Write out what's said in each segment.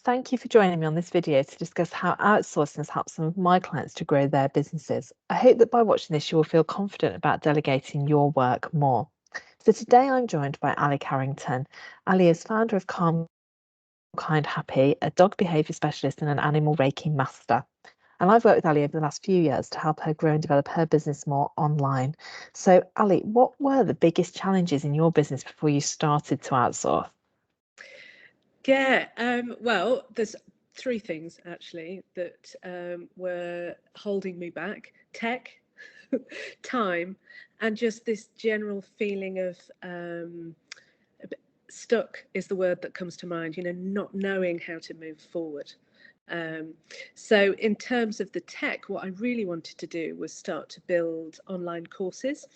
thank you for joining me on this video to discuss how outsourcing has helped some of my clients to grow their businesses. I hope that by watching this, you will feel confident about delegating your work more. So today I'm joined by Ali Carrington. Ali is founder of Calm, Kind, Happy, a dog behaviour specialist and an animal Reiki Master. And I've worked with Ali over the last few years to help her grow and develop her business more online. So Ali, what were the biggest challenges in your business before you started to outsource? Yeah, well, there's three things actually that were holding me back: tech, time, and just this general feeling of stuck is the word that comes to mind, not knowing how to move forward. So in terms of the tech, what I really wanted to do was start to build online courses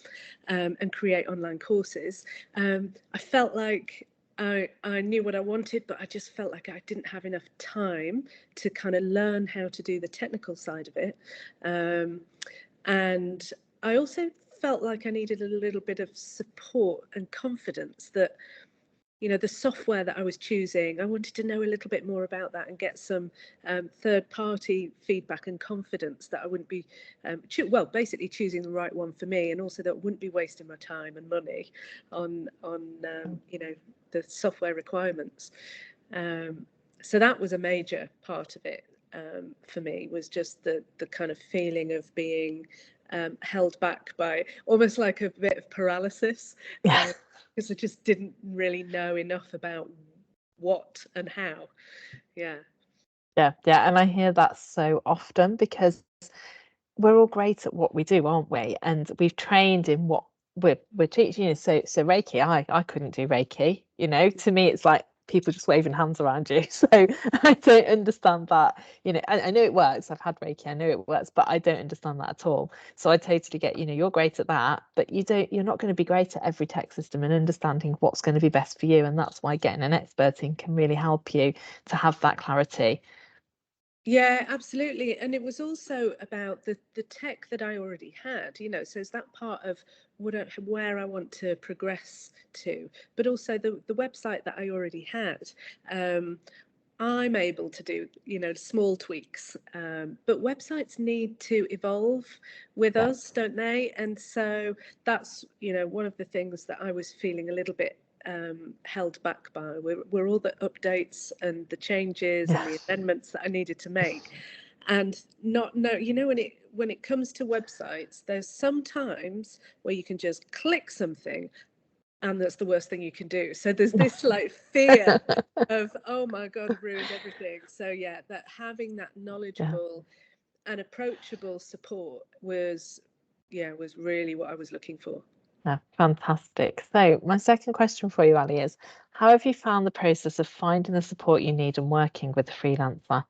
and create online courses. I felt like I knew what I wanted, but I just felt like I didn't have enough time to kind of learn how to do the technical side of it. And I also felt like I needed a little bit of support and confidence that the software that I was choosing, I wanted to know a little bit more about that and get some third-party feedback and confidence that I wouldn't be, basically choosing the right one for me, and also that I wouldn't be wasting my time and money on the software requirements. So that was a major part of it for me, was just the kind of feeling of being held back by almost like a bit of paralysis. Yeah. Because I just didn't really know enough about what and how. Yeah. Yeah, and I hear that so often because we're all great at what we do, aren't we? And we've trained in what we're teaching. So Reiki, I couldn't do Reiki. To me, it's like people just waving hands around you. So I don't understand that. I know it works. I've had Reiki. I know it works, but I don't understand that at all. So I totally get. You're great at that, but you're not going to be great at every tech system and understanding what's going to be best for you. And that's why getting an expert in can really help you to have that clarity. Yeah, absolutely. And it was also about the tech that I already had, so it's that part of where I want to progress to, but also the website that I already had. I'm able to do, small tweaks, but websites need to evolve with us, don't they? And so that's, one of the things that I was feeling a little bit held back by were all the updates and the changes and the amendments that I needed to make. And not know, when it comes to websites, there's some times where you can just click something and that's the worst thing you can do. So there's this like fear of, oh my God, I've ruined everything. So yeah, that having that knowledgeable and approachable support was really what I was looking for. Yeah, fantastic. So my second question for you, Ali, is how have you found the process of finding the support you need and working with a freelancer?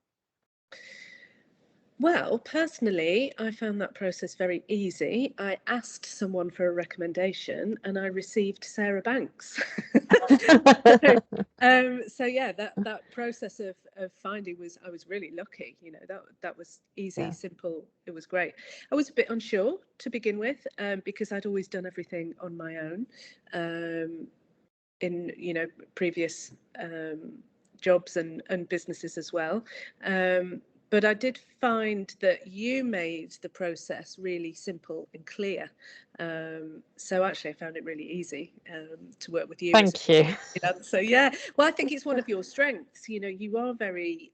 Well, personally, I found that process very easy. I asked someone for a recommendation and I received Sarah Banks. So yeah, that process of finding I was really lucky. That was easy, Yeah. simple. It was great. I was a bit unsure to begin with because I'd always done everything on my own in previous jobs and businesses as well. But I did find that you made the process really simple and clear. So actually, I found it really easy to work with you. Thank you. So yeah, well, I think it's one of your strengths. You are very,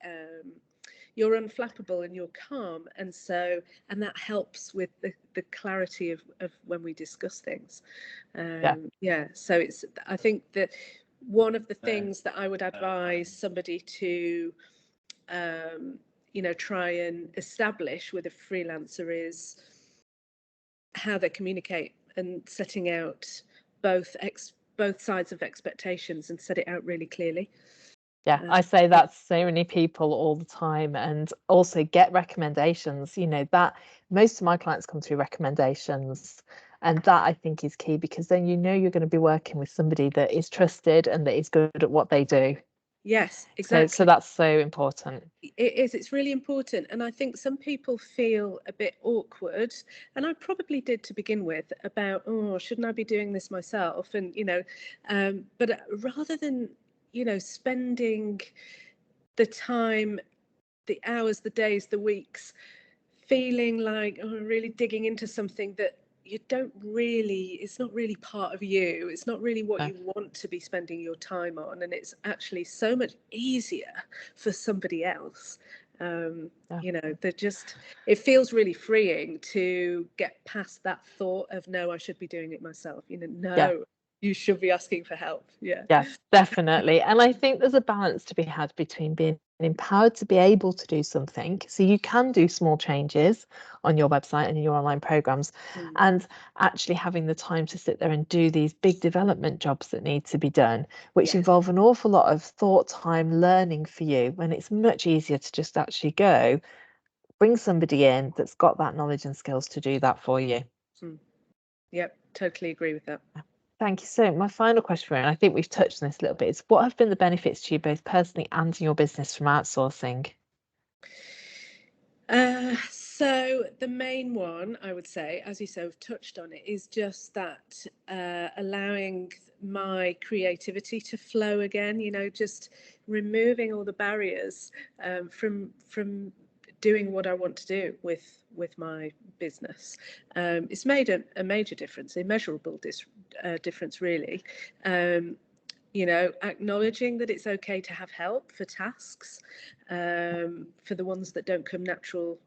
you're unflappable and you're calm, and that helps with the clarity of when we discuss things. Yeah. So I think that one of the things that I would advise somebody to try and establish with a freelancer is how they communicate and setting out both sides of expectations and set it out really clearly. Yeah, I say that to so many people all the time, and also get recommendations. That most of my clients come through recommendations, and that I think is key, because then you're going to be working with somebody that is trusted and that is good at what they do. Yes, exactly. So that's so important. It is. It's really important. And I think some people feel a bit awkward, and I probably did to begin with, about, oh, shouldn't I be doing this myself? And, but rather than, spending the time, the hours, the days, the weeks, feeling like, oh, I'm really digging into something that you don't really, it's not really part of you. It's not really what you want to be spending your time on. And it's actually so much easier for somebody else. You know, it feels really freeing to get past that thought of, no, I should be doing it myself. You know, no, you should be asking for help. Yeah. Yes, definitely. And I think there's a balance to be had between being empowered to be able to do something. So you can do small changes on your website and in your online programs, and actually having the time to sit there and do these big development jobs that need to be done, which involve an awful lot of thought time, learning for you, when it's much easier to just actually go, bring somebody in that's got that knowledge and skills to do that for you. Yep, totally agree with that. Thank you. So my final question for you, and I think we've touched on this a little bit, is what have been the benefits to you both personally and in your business from outsourcing? So the main one, I would say, as you so have touched on it, is just that allowing my creativity to flow again, you know, just removing all the barriers from doing what I want to do with my business. It's made a major difference, immeasurable difference, really. You know, acknowledging that it's okay to have help for tasks, for the ones that don't come natural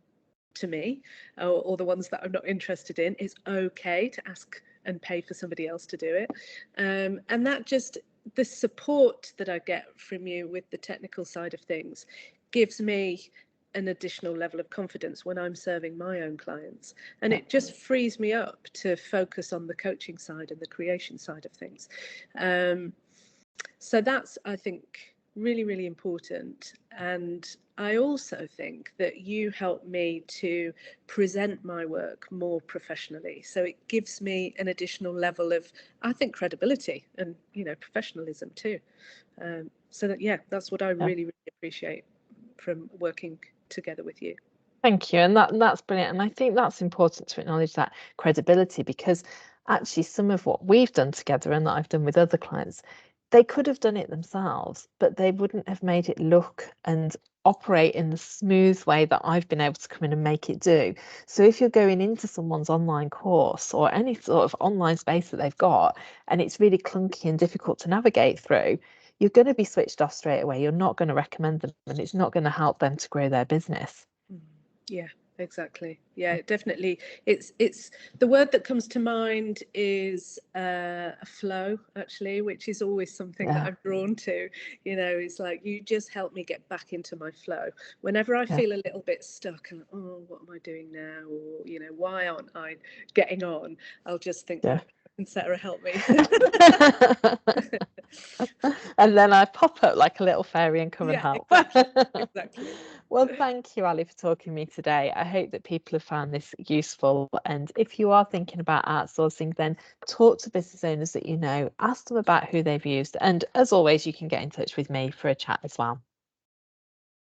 to me, or the ones that I'm not interested in. It's okay to ask and pay for somebody else to do it. And that just, the support that I get from you with the technical side of things gives me an additional level of confidence when I'm serving my own clients. And it just frees me up to focus on the coaching side and the creation side of things. So that's, I think, really, really important. And I also think that you help me to present my work more professionally. So it gives me an additional level of, I think, credibility and, you know, professionalism too. So that, yeah, that's what I really, really appreciate from working together with you. Thank you. And that's brilliant. And I think that's important to acknowledge that credibility, because actually some of what we've done together and that I've done with other clients, they could have done it themselves, but they wouldn't have made it look and operate in the smooth way that I've been able to come in and make it do. So if you're going into someone's online course or any sort of online space that they've got, and it's really clunky and difficult to navigate through, you're going to be switched off straight away. You're not going to recommend them, and it's not going to help them to grow their business. Yeah, exactly. Yeah, definitely. It's the word that comes to mind is a flow, actually, which is always something that I'm drawn to. You know, it's like, you just help me get back into my flow. Whenever I feel a little bit stuck and, oh, what am I doing now? Or, you know, why aren't I getting on? I'll just think, oh, can Sarah help me? And then I pop up like a little fairy and come and help. Exactly. Well, thank you, Ali, for talking to me today. I hope that people have found this useful. And if you are thinking about outsourcing, then talk to business owners that you know, ask them about who they've used. And as always, you can get in touch with me for a chat as well.